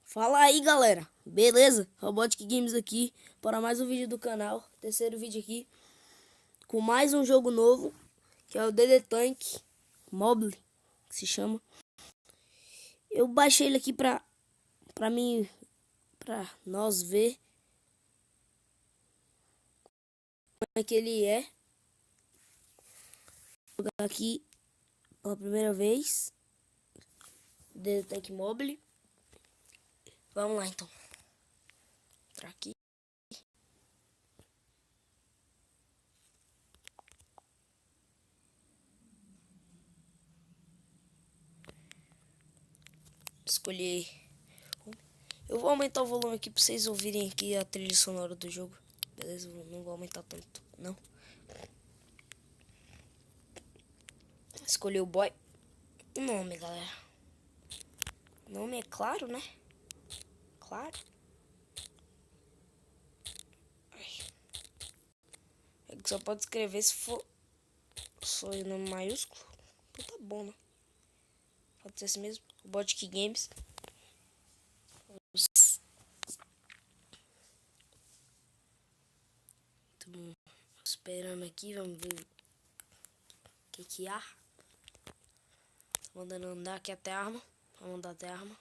Fala aí, galera, beleza? Robotic Games aqui para mais um vídeo do canal, terceiro vídeo aqui, com mais um jogo novo, que é o DD Tank Mobile, que se chama. Eu baixei ele aqui pra nós ver como é que ele é. Vou jogar aqui pela primeira vez, DD Tank Mobile. Vamos lá então. Entrar aqui. Escolher. Eu vou aumentar o volume aqui pra vocês ouvirem aqui a trilha sonora do jogo. Beleza? Não vou aumentar tanto, não. Escolhi o boy. O nome, galera. O nome é claro, né? Claro. É que só pode escrever se for em nome maiúsculo. Então tá bom, né? Pode ser assim mesmo. Robotic Games. Tô esperando aqui, vamos ver o que há. Tô mandando andar aqui até a arma. Vamos andar até a arma.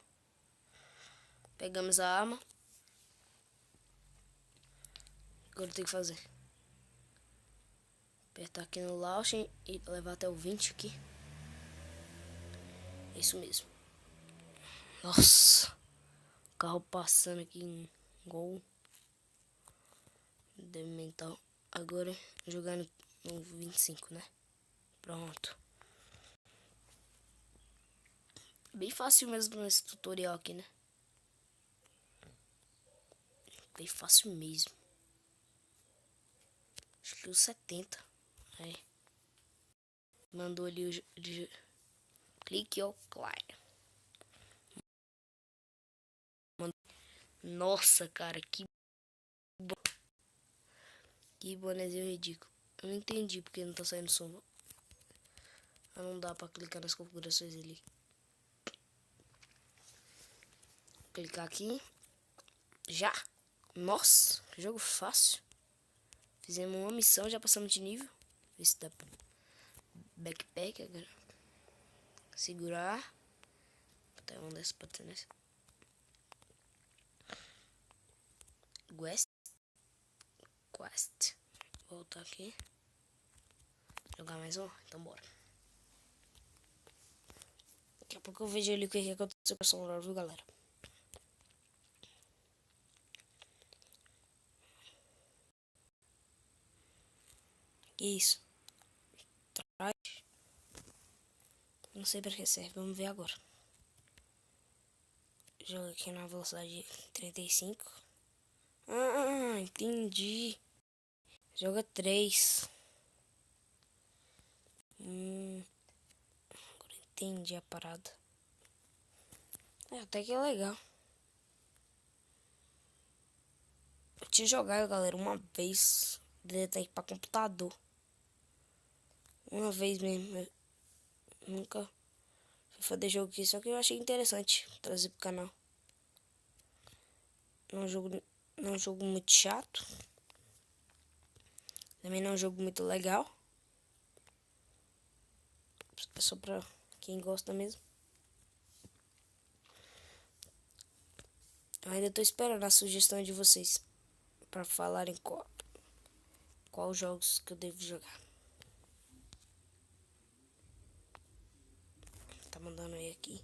Pegamos a arma. Agora tem que fazer. Apertar aqui no launch e levar até o 20 aqui. É isso mesmo. Nossa. O carro passando aqui em gol. Mental. Agora jogar no 25, né? Pronto. Bem fácil mesmo nesse tutorial aqui, né? Bem fácil mesmo. Acho que os 70. Aí. Mandou ali o clique ó, claro. Nossa, cara, que bonezinho ridículo. Eu não entendi porque não tá saindo som. Não dá pra clicar nas configurações ali. Clicar aqui. Já. Nossa, que jogo fácil. Fizemos uma missão, já passamos de nível. Ver se dá pra backpack agora. Segurar. Até um dessa pra ter nessa. Quest. Voltar aqui. Jogar mais um? Então bora. Daqui a pouco eu vejo ali o que aconteceu com o celular, viu, galera? Que isso? Traz. Não sei pra que serve, vamos ver agora. Joga aqui na velocidade 35. Entendi. Joga 3. Agora entendi a parada. Até que é legal. Eu tinha jogado, galera, uma vez. Detect pra computador. Uma vez mesmo. Eu nunca fui fazer jogo aqui, só que eu achei interessante trazer pro canal. Não é um jogo muito chato. Também não é um jogo muito legal. É só pra quem gosta mesmo. Eu ainda tô esperando a sugestão de vocês pra falarem qual jogos que eu devo jogar. Tá mandando aí aqui.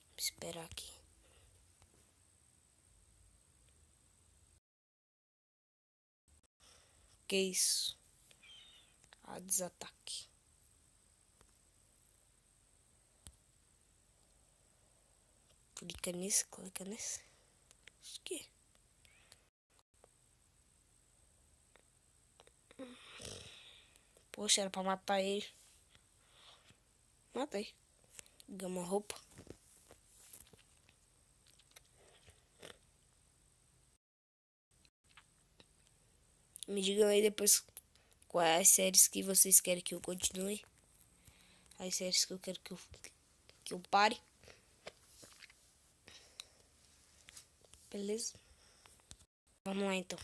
Vou esperar aqui. Que isso? A desataque. Clica nesse, clica nesse. Acho que. Poxa, era pra matar ele. Matei. Ganhei uma roupa. Me digam aí depois quais séries que vocês querem que eu continue. as séries que eu quero que eu pare. Beleza? Vamos lá então.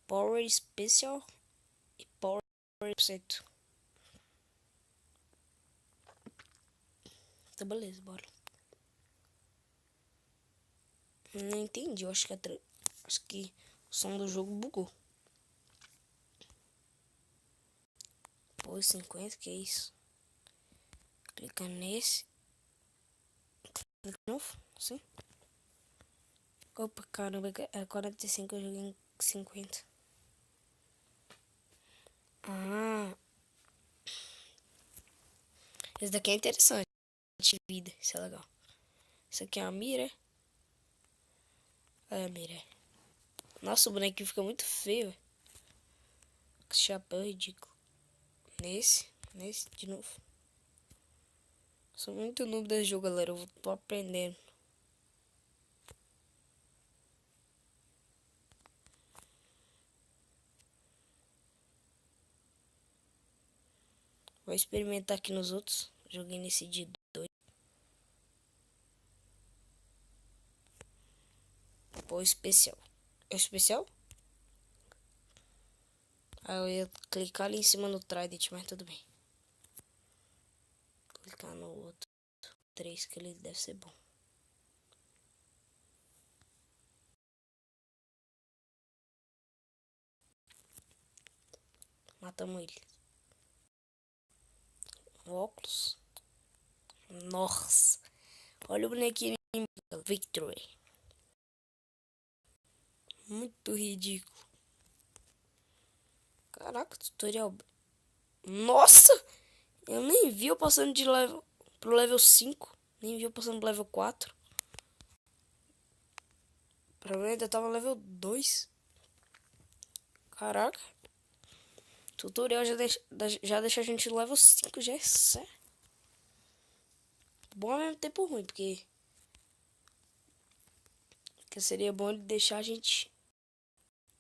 Power Special e Power 100%. Então beleza, bora. Não entendi, eu acho que acho que o som do jogo bugou. Power 50, que é isso? Clica nesse. Clica de novo, sim. Opa, caramba, é 45, eu joguei em 50. Ah, esse daqui é interessante. Vida, isso é legal. Isso aqui é a mira. É a mira. Nossa, o bonequinho fica muito feio. Que chapéu ridículo. Nesse, de novo. Sou muito noob desse jogo, galera. Eu tô aprendendo. Vou experimentar aqui nos outros. Joguei nesse de 2. Pô, especial. É especial? Aí eu ia clicar ali em cima no Trident, mas tudo bem. Clicar no outro 3, que ele deve ser bom. Matamos ele. Óculos. Nossa. Olha o bonequinho. Victory. Muito ridículo. Caraca, tutorial. Nossa! Eu nem vi eu passando de level pro level 5. Nem vi eu passando pro level 4. Pra mim ainda tava level 2. Caraca. Tutorial já deixa a gente no level 5. Já é sério. Bom ao mesmo tempo ruim, porque seria bom ele deixar a gente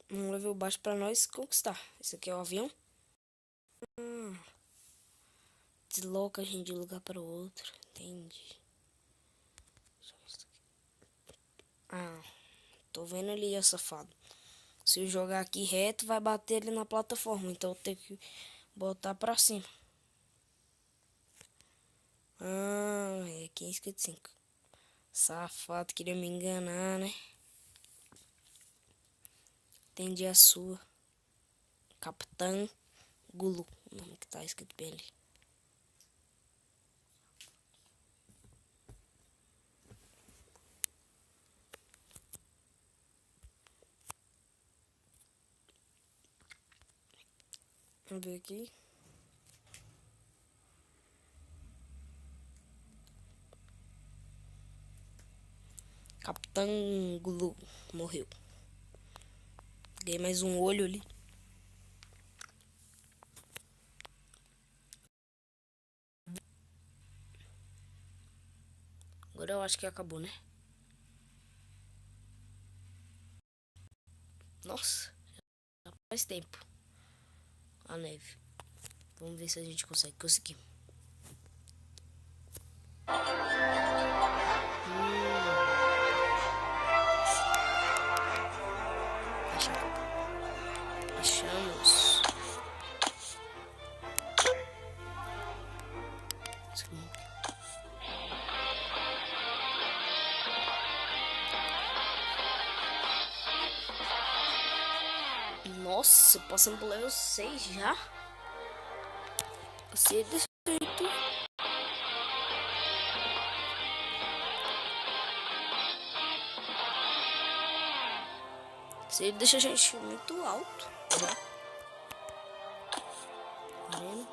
num level baixo pra nós conquistar. Esse aqui é o avião. Desloca a gente de um lugar para o outro. Entendi. Ah, tô vendo ele, safado. Se eu jogar aqui reto, vai bater ele na plataforma. Então eu tenho que botar pra cima. Ah, é 15,55. Safado, queria me enganar, né? Entendi a sua. Capitão Gulu. O nome que tá escrito bem ali. Vamos ver aqui. Capitão Gulu morreu. Ganhei mais um olho ali. Agora eu acho que acabou, né? Nossa, já faz tempo. A neve. Vamos ver se a gente consegue conseguir. Achamos. Nossa, passando pro level 6 já? Você é desse jeito. Você deixa a gente muito alto. Já. Arena.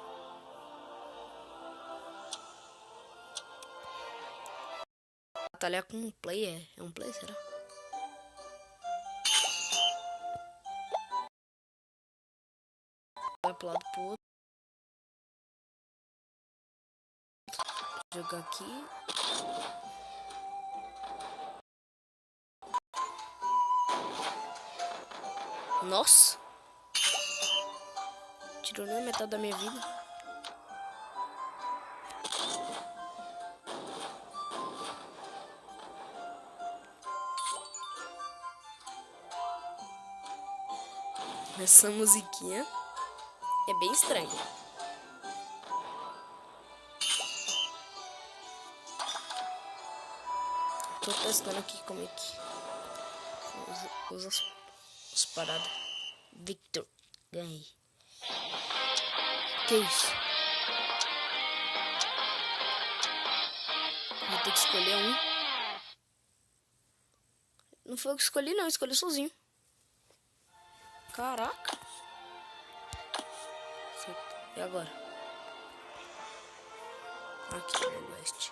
Batalhar com um player. É um player, será? Vai pro lado pro outro. Jogar aqui. Nossa. Tirou nem a metade da minha vida. Essa musiquinha é bem estranha. Tô testando aqui como é que usa as paradas. Victor, ganhei. Que isso? Vou ter que escolher um. Não foi eu que escolhi, não. Eu escolhi sozinho. Caraca. E agora? Aqui no West.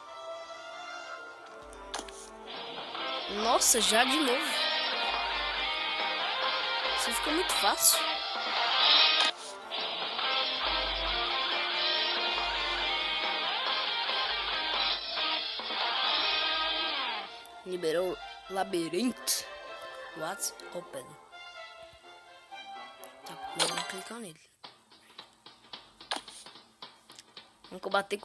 Nossa, já de novo. Isso ficou muito fácil. Liberou labirinto. What's open? Tá, vamos clicar nele. Vamos combater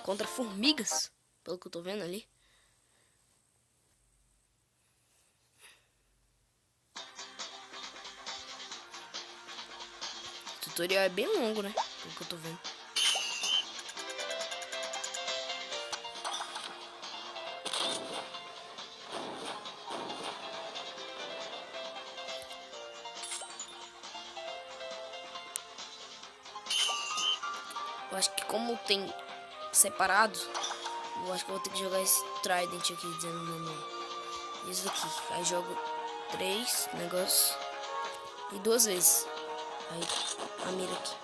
contra formigas, pelo que eu tô vendo ali. O tutorial é bem longo, né? Pelo que eu tô vendo. Eu acho que como tem separado, eu acho que eu vou ter que jogar esse Trident aqui, dizendo o nome. Isso daqui. Aí jogo 3 negócios e 2 vezes. Aí a mira aqui.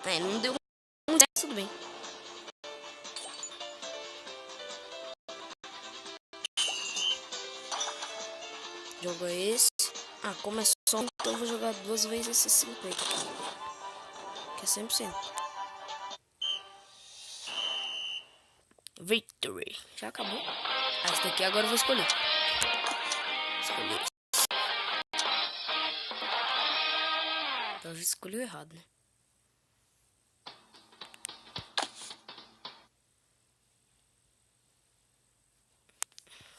É, não deu muito certo, tudo bem. Jogo esse. Ah, como é só, então eu vou jogar 2 vezes esse 50 aqui. Que é 100%. Victory. Já acabou. Ah, esse daqui agora eu vou escolher. Escolher. Então já escolheu errado, né?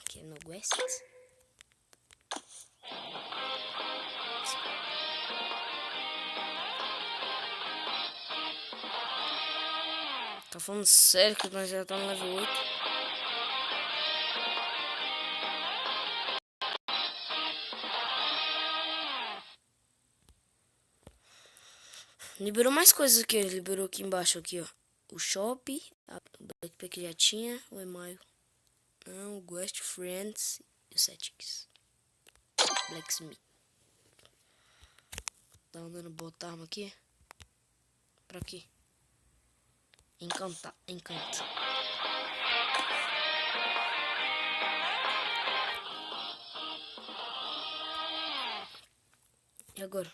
Aqui no West. Tá falando sério que nós já estamos no level 8? Liberou mais coisas aqui, liberou aqui embaixo aqui, ó. O shop, o backpack já tinha, o email. Não, o Guest Friends e o Settings. Blacksmith. Tá andando botar arma aqui? Pra quê? Encanta. E agora?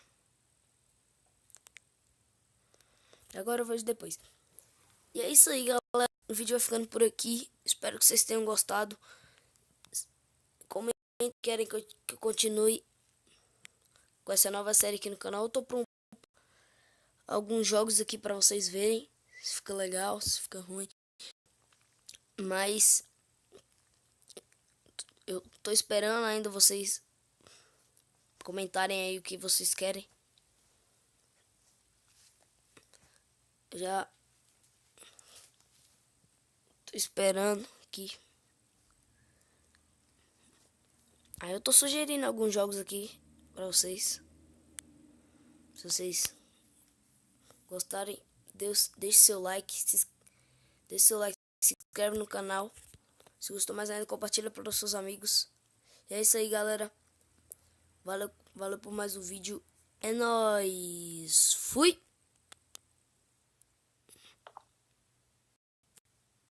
Agora eu vejo depois. E é isso aí, galera. O vídeo vai ficando por aqui. Espero que vocês tenham gostado. Comentem se querem que eu continue com essa nova série aqui no canal. Eu tô pronto alguns jogos aqui pra vocês verem. Se fica legal, se fica ruim. Mas eu tô esperando ainda vocês comentarem aí o que vocês querem. Já tô esperando aqui. Aí eu tô sugerindo alguns jogos aqui pra vocês. Se vocês gostarem, deixe seu like, se inscreve no canal. Se gostou mais ainda, compartilha para os seus amigos. E é isso aí, galera. Valeu por mais um vídeo. É nóis. Fui!